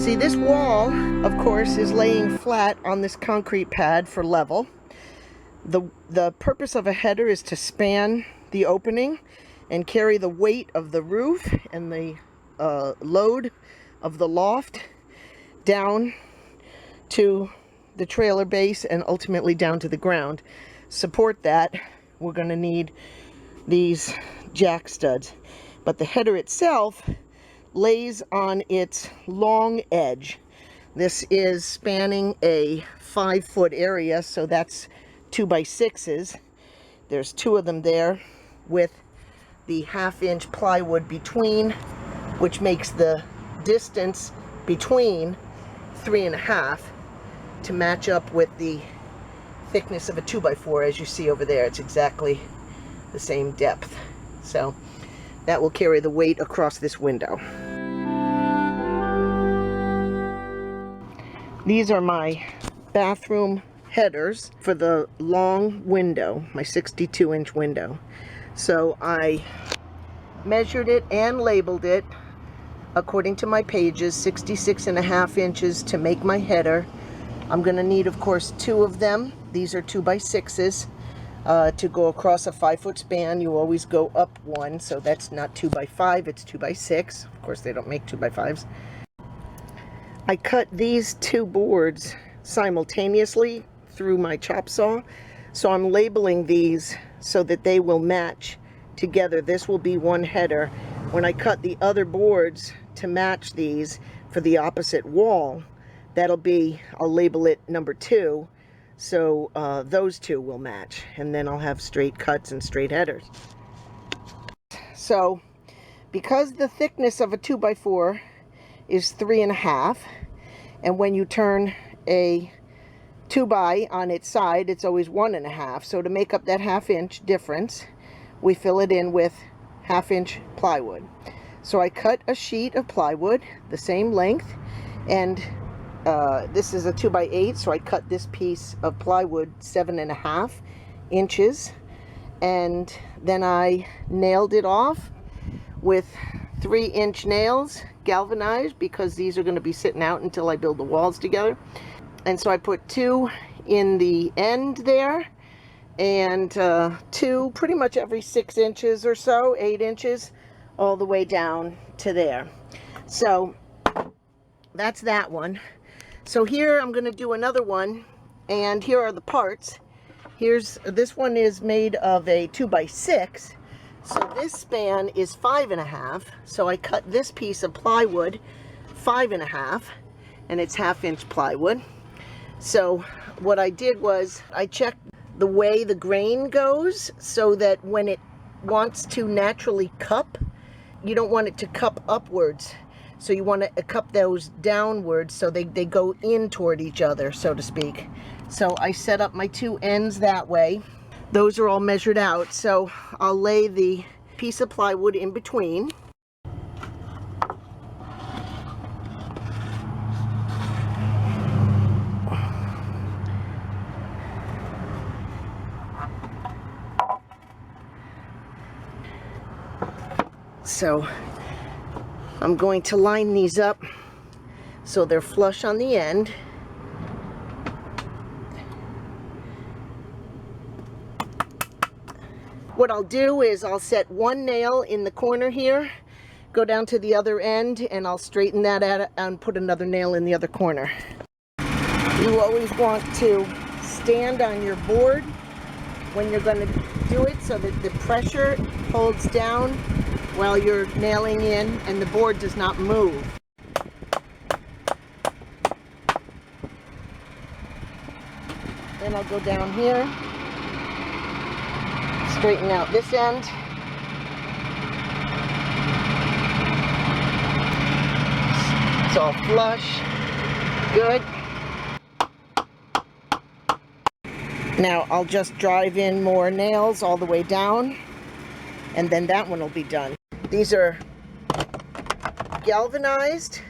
See, this wall, of course, is laying flat on this concrete pad for level. The purpose of a header is to span the opening and carry the weight of the roof and the load of the loft down to the trailer base and ultimately down to the ground. Support that, we're going to need these jack studs. But the header itself lays on its long edge. This is spanning a 5-foot area, so that's 2x6s. There's 2 of them there with the 1/2-inch plywood between, which makes the distance between 3.5 to match up with the thickness of a 2x4, as you see over there. It's exactly the same depth. So that will carry the weight across this window. These are my bathroom headers for the long window, my 62-inch window. So I measured it and labeled it according to my pages, 66.5 inches to make my header. I'm going to need, of course, 2 of them. These are 2x6s. To go across a 5-foot span, you always go up 1, so that's not 2x5, it's 2x6. Of course, they don't make 2x5s. I cut these 2 boards simultaneously through my chop saw, so I'm labeling these so that they will match together. This will be one header. When I cut the other boards to match these for the opposite wall, that'll be, I'll label it number 2. So those 2 will match, and then I'll have straight cuts and straight headers. So because the thickness of a 2x4 is 3.5, and when you turn a 2x on its side, it's always 1.5. So to make up that 1/2-inch difference, we fill it in with 1/2-inch plywood. So I cut a sheet of plywood the same length, and this is a 2x8, so I cut this piece of plywood 7.5 inches, and then I nailed it off with 3-inch nails, galvanized, because these are going to be sitting out until I build the walls together. And so I put 2 in the end there, and 2 pretty much every 6 inches or so, 8 inches, all the way down to there. So that's that one. So here I'm going to do another one, and here are the parts. This one is made of a 2x6, so this span is 5.5. So I cut this piece of plywood 5.5, and it's 1/2-inch plywood. So what I did was I checked the way the grain goes so that when it wants to naturally cup, you don't want it to cup upwards. So you want to cup those downwards so they go in toward each other, so to speak. So I set up my 2 ends that way. Those are all measured out. So I'll lay the piece of plywood in between. So I'm going to line these up so they're flush on the end. What I'll do is I'll set 1 nail in the corner here, go down to the other end, and I'll straighten that out and put another nail in the other corner. You always want to stand on your board when you're going to do it so that the pressure holds down while you're nailing in and the board does not move. Then I'll go down here, straighten out this end. It's all flush, good. Now I'll just drive in more nails all the way down, and then that one will be done. These are galvanized,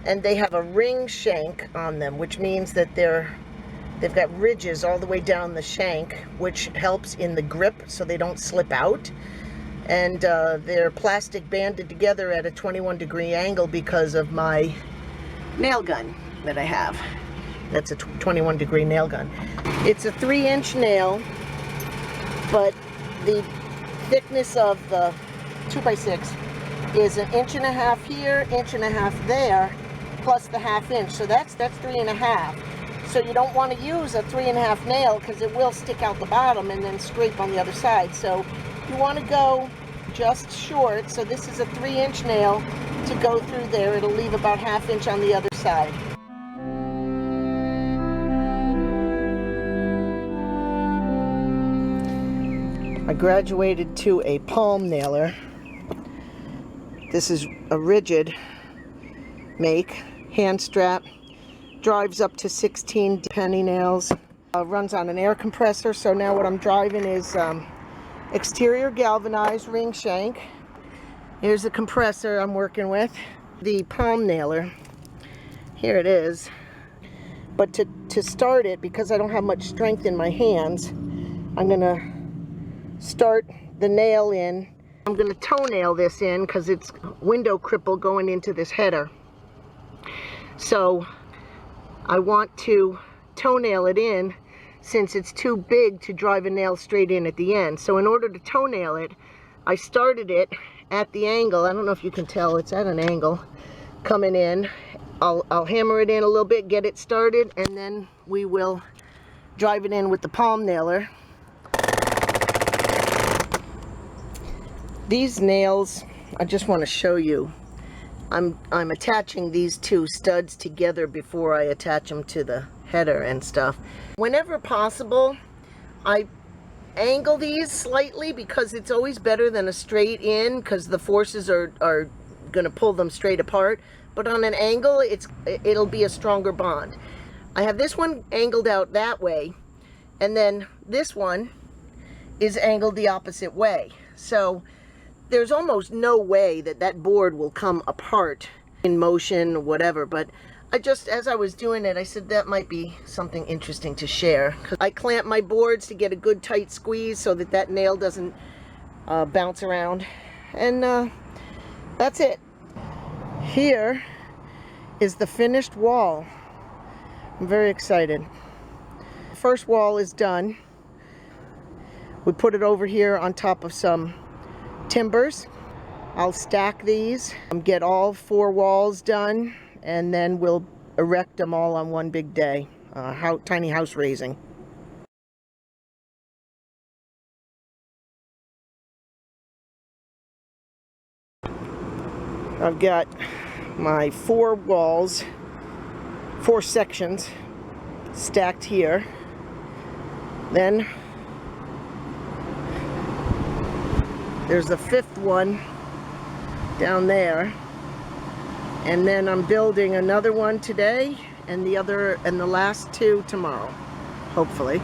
and they have a ring shank on them, which means that they've got ridges all the way down the shank, which helps in the grip so they don't slip out. And they're plastic banded together at a 21-degree angle because of my nail gun that I have. That's a 21 degree nail gun. It's a 3-inch nail, but the thickness of the 2x6 is 1.5 inches here, 1.5 inches there, plus the 1/2 inch. So that's 3.5. So you don't want to use a 3.5 nail because it will stick out the bottom and then scrape on the other side. So you want to go just short. So this is a 3-inch nail to go through there. It'll leave about 1/2 inch on the other side. I graduated to a palm nailer. This is a rigid make, hand strap, drives up to 16 penny nails, runs on an air compressor. So now what I'm driving is exterior galvanized ring shank. Here's the compressor I'm working with. The palm nailer, here it is. But to start it, because I don't have much strength in my hands, I'm gonna start the nail in. I'm gonna toenail this in because it's window cripple going into this header. So I want to toenail it in since it's too big to drive a nail straight in at the end. So in order to toenail it, I started it at the angle. I don't know if you can tell, it's at an angle coming in. I'll hammer it in a little bit, get it started, and then we will drive it in with the palm nailer. These nails, I just want to show you. I'm attaching these two studs together before I attach them to the header and stuff. Whenever possible, I angle these slightly because it's always better than a straight in because the forces are going to pull them straight apart. But on an angle, it'll be a stronger bond. I have this one angled out that way, and then this one is angled the opposite way. So there's almost no way that that board will come apart in motion or whatever, but I just, as I was doing it, I said that might be something interesting to share. I clamp my boards to get a good tight squeeze so that that nail doesn't bounce around. And that's it. Here is the finished wall. I'm very excited. First wall is done. We put it over here on top of some timbers. I'll stack these, get all 4 walls done, and then we'll erect them all on one big day. Tiny house raising. I've got my 4 walls, 4 sections stacked here. Then there's a 5th one down there, and then I'm building another one today and the last 2 tomorrow, hopefully.